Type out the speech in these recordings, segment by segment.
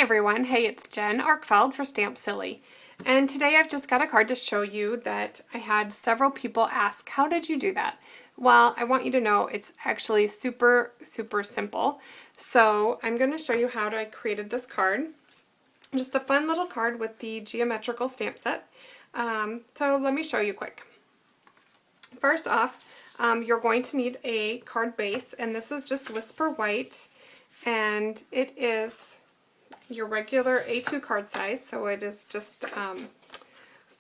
Hi everyone, hey, it's Jen Arkfeld for Stamp Silly, and today I've just got a card to show you that I had several people ask, how did you do that? Well, I want you to know it's actually super simple. So I'm going to show you how I created this card. Just a fun little card with the Geometrical stamp set. So let me show you quick. First off, you're going to need a card base, and this is just Whisper White, and it is your regular A2 card size, so it is just 4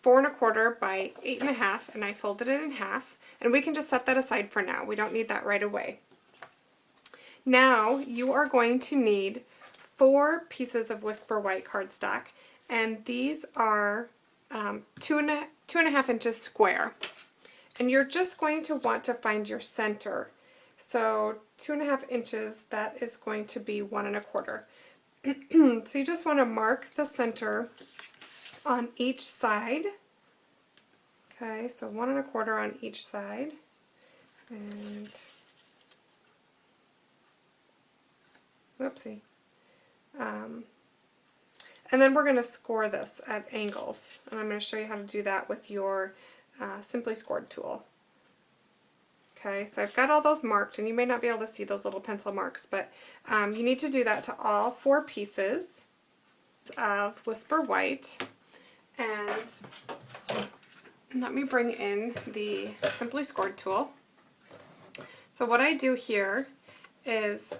1/4 by 8 1/2, and I folded it in half, and we can just set that aside for now. We don't need that right away. Now you are going to need 4 pieces of Whisper White cardstock, and these are 2.5 inches square, and you're just going to want to find your center. So 2.5 inches, that is going to be 1 1/4. So you just want to mark the center on each side. Okay, so 1 1/4 on each side. And whoopsie. And then we're going to score this at angles. And I'm going to show you how to do that with your Simply Scored tool. Okay, so I've got all those marked, and you may not be able to see those little pencil marks, but you need to do that to all 4 pieces of Whisper White. And let me bring in the Simply Scored tool. So what I do here is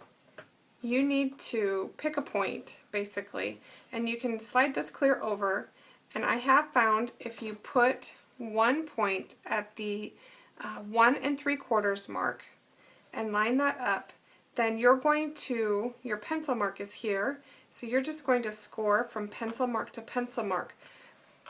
you need to pick a point, basically, and you can slide this clear over, and I have found if you put one point at the 1 3/4 mark and line that up, then you're going to, your pencil mark is here, so you're just going to score from pencil mark to pencil mark.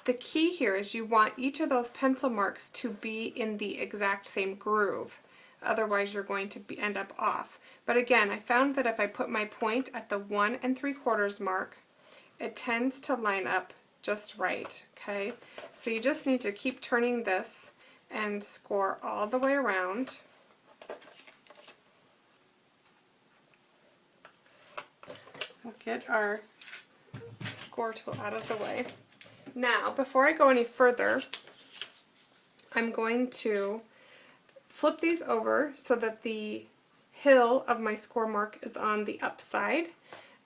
The key here is you want each of those pencil marks to be in the exact same groove, otherwise you're going to end up off. But again, I found that if I put my point at the 1 3/4 mark, it tends to line up just right. Okay, so you just need to keep turning this and score all the way around. We'll get our score tool out of the way. Now, before I go any further, I'm going to flip these over so that the hill of my score mark is on the upside,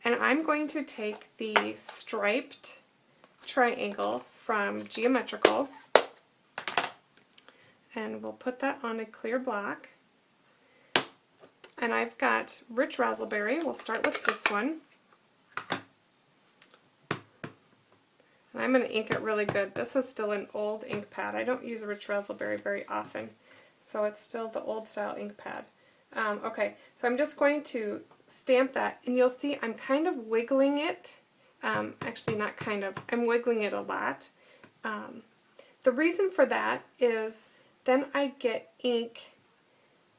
and I'm going to take the striped triangle from Geometrical, and we'll put that on a clear block. And I've got Rich Razzleberry. We'll start with this one. And I'm going to ink it really good. This is still an old ink pad. I don't use Rich Razzleberry very often, so it's still the old style ink pad. Okay, so I'm just going to stamp that, and you'll see I'm kind of wiggling it. Actually, not kind of. I'm wiggling it a lot. The reason for that is then I get ink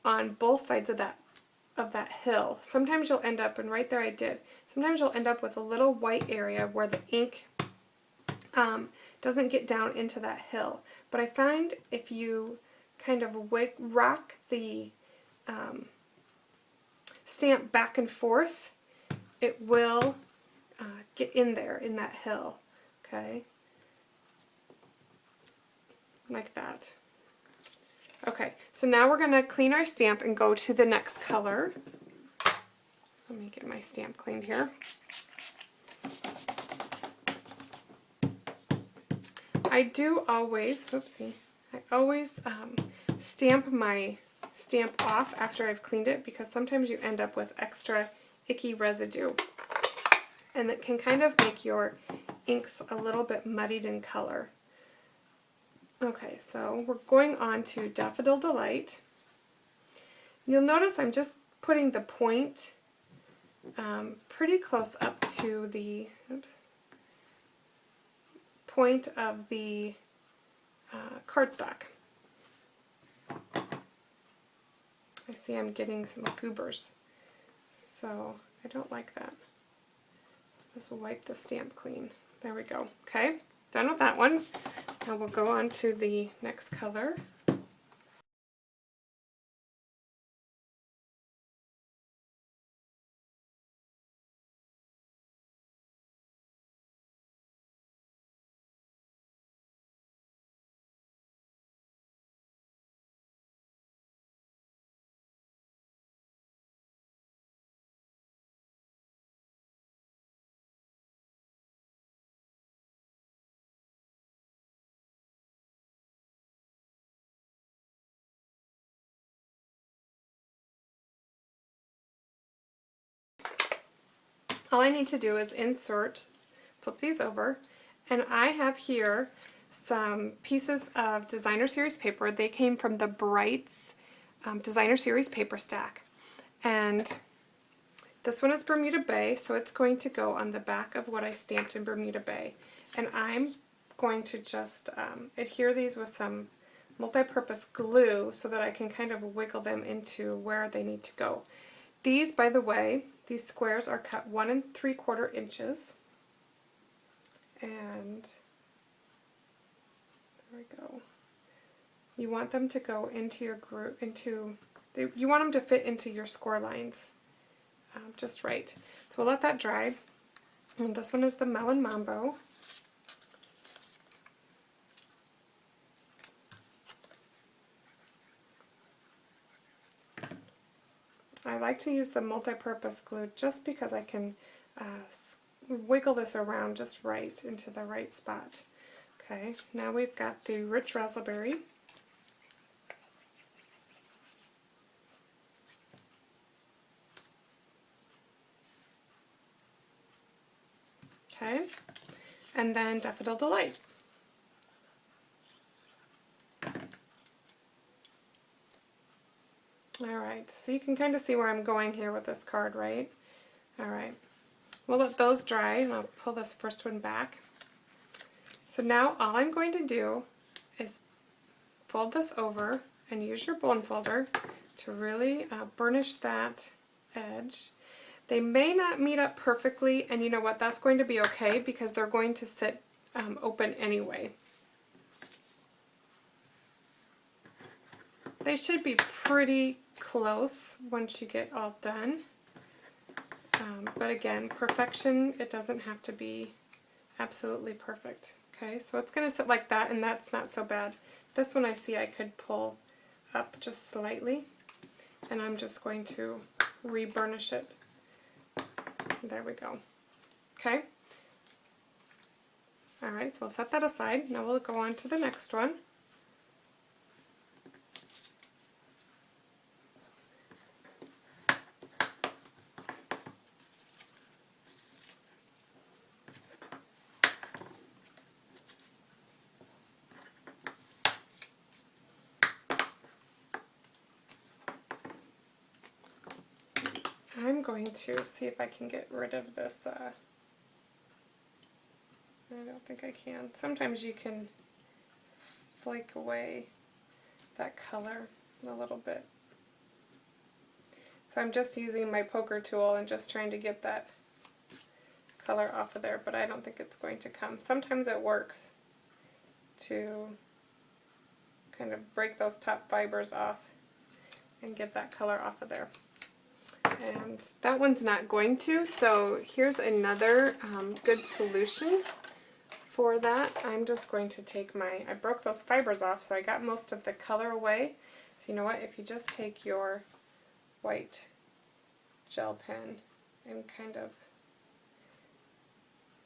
on both sides of that hill. Sometimes you'll end up, and right there I did, sometimes you'll end up with a little white area where the ink doesn't get down into that hill. But I find if you kind of rock the stamp back and forth, it will get in there in that hill. Okay, like that. Okay, so now we're going to clean our stamp and go to the next color. Let me get my stamp cleaned here. I do always, whoopsie, I always stamp my stamp off after I've cleaned it, because sometimes you end up with extra icky residue, and it can kind of make your inks a little bit muddied in color. Okay, so we're going on to Daffodil Delight. You'll notice I'm just putting the point pretty close up to the point of the cardstock. I see I'm getting some goobers, so I don't like that. Just wipe the stamp clean. There we go. Okay, done with that one. Now we'll go on to the next color. all I need to do is insert, flip these over, and I have here some pieces of Designer Series paper. They came from the Brights Designer Series paper stack. And this one is Bermuda Bay, so it's going to go on the back of what I stamped in Bermuda Bay. And I'm going to just adhere these with some multi-purpose glue so that I can kind of wiggle them into where they need to go. These, by the way, these squares are cut 1 3/4 inches. And there we go. You want them to go into your group, you want them to fit into your score lines just right. So we'll let that dry. And this one is the Melon Mambo. I like to use the multi-purpose glue just because I can wiggle this around just right into the right spot. Okay, now we've got the Rich Raspberry. Okay, and then Daffodil Delight. Alright, so you can kind of see where I'm going here with this card, right? Alright, we'll let those dry and I'll pull this first one back. So now all I'm going to do is fold this over and use your bone folder to really burnish that edge. They may not meet up perfectly, and you know what, that's going to be okay because they're going to sit open anyway. They should be pretty close once you get all done. But again, perfection, it doesn't have to be absolutely perfect. Okay, so it's going to sit like that, and that's not so bad. This one I see I could pull up just slightly, and I'm just going to re-burnish it. There we go. Okay. Alright, so we'll set that aside. Now we'll go on to the next one. I'm going to see if I can get rid of this, I don't think I can. Sometimes you can flake away that color a little bit. So I'm just using my poker tool and just trying to get that color off of there, but I don't think it's going to come. Sometimes it works to kind of break those top fibers off and get that color off of there. And that one's not going to, so here's another good solution for that. I'm just going to take I broke those fibers off, so I got most of the color away. So you know what, if you just take your white gel pen and kind of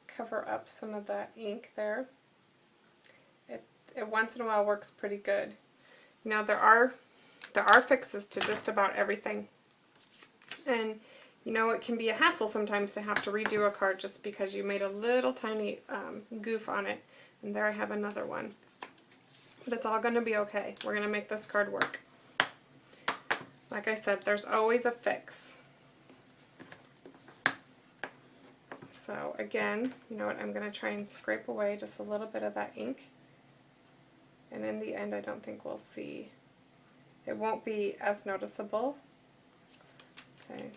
cover up some of that ink there, it once in a while works pretty good. Now there are fixes to just about everything. And you know, it can be a hassle sometimes to have to redo a card just because you made a little tiny goof on it. And there I have another one. But it's all going to be okay. We're going to make this card work. Like I said, there's always a fix. So again, you know what, I'm going to try and scrape away just a little bit of that ink. And in the end, I don't think we'll see. It won't be as noticeable. Okay.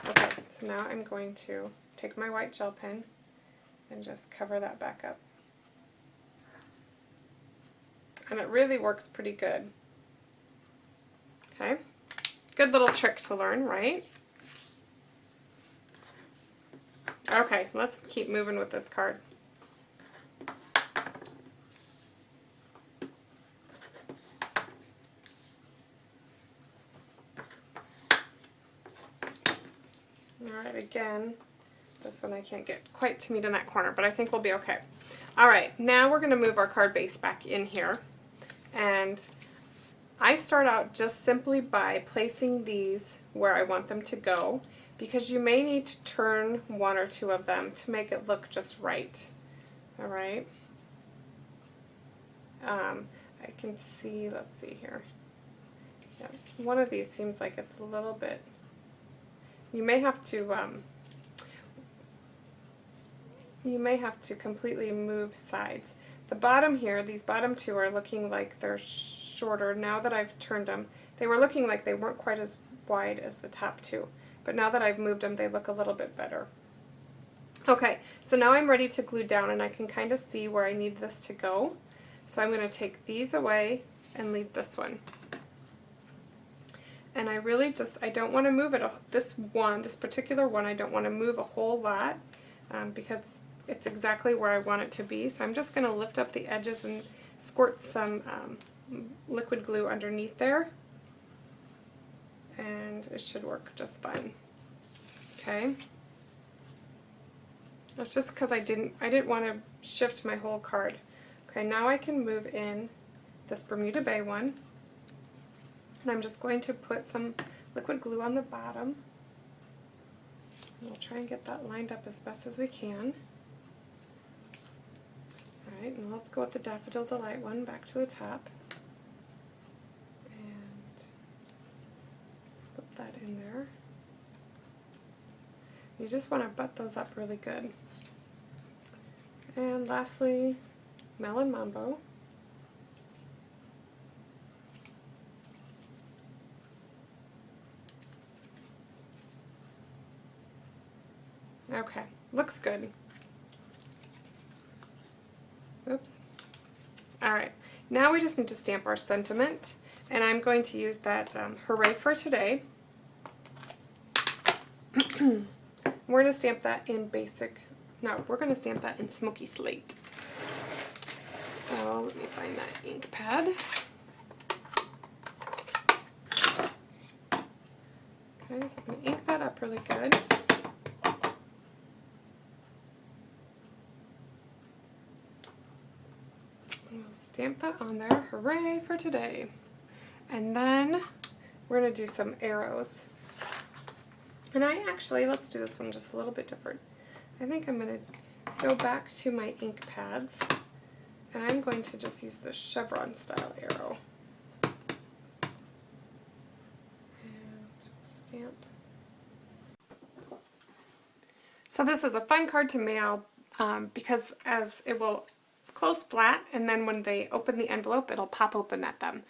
Okay, so now I'm going to take my white gel pen and just cover that back up. And it really works pretty good. Okay, good little trick to learn, right? Okay, let's keep moving with this card. Alright, again, this one I can't get quite to meet in that corner, but I think we'll be okay. Alright, now we're going to move our card base back in here. And I start out just simply by placing these where I want them to go, because you may need to turn one or two of them to make it look just right. Alright? I can see, let's see here. Yeah, one of these seems like it's a little bit, you may have to completely move sides. The bottom here, these bottom two are looking like they're shorter. Now that I've turned them, they were looking like they weren't quite as wide as the top two, but now that I've moved them, they look a little bit better. Okay, so now I'm ready to glue down, and I can kind of see where I need this to go. So I'm going to take these away and leave this one. And I really just, I don't want to move it, this particular one, I don't want to move a whole lot because it's exactly where I want it to be. So I'm just going to lift up the edges and squirt some liquid glue underneath there. And it should work just fine. Okay. That's just because I didn't want to shift my whole card. Okay, now I can move in this Bermuda Bay one. And I'm just going to put some liquid glue on the bottom. And we'll try and get that lined up as best as we can. Alright, and let's go with the Daffodil Delight one back to the top. And slip that in there. You just want to butt those up really good. And lastly, Melon Mambo. Okay, looks good. Oops. Alright, now we just need to stamp our sentiment, and I'm going to use that Hooray for Today. We're going to stamp that in we're going to stamp that in Smoky Slate. So let me find that ink pad. Okay, so I'm going to ink that up really good. And we'll stamp that on there. Hooray for today. And then we're going to do some arrows. And let's do this one just a little bit different. I think I'm going to go back to my ink pads, and I'm going to just use the chevron style arrow. And stamp. So this is a fun card to mail because as it will close flat, and then when they open the envelope, it'll pop open at them.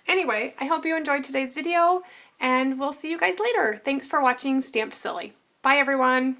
Anyway, I hope you enjoyed today's video, and we'll see you guys later. Thanks for watching Stamped Silly. Bye, everyone.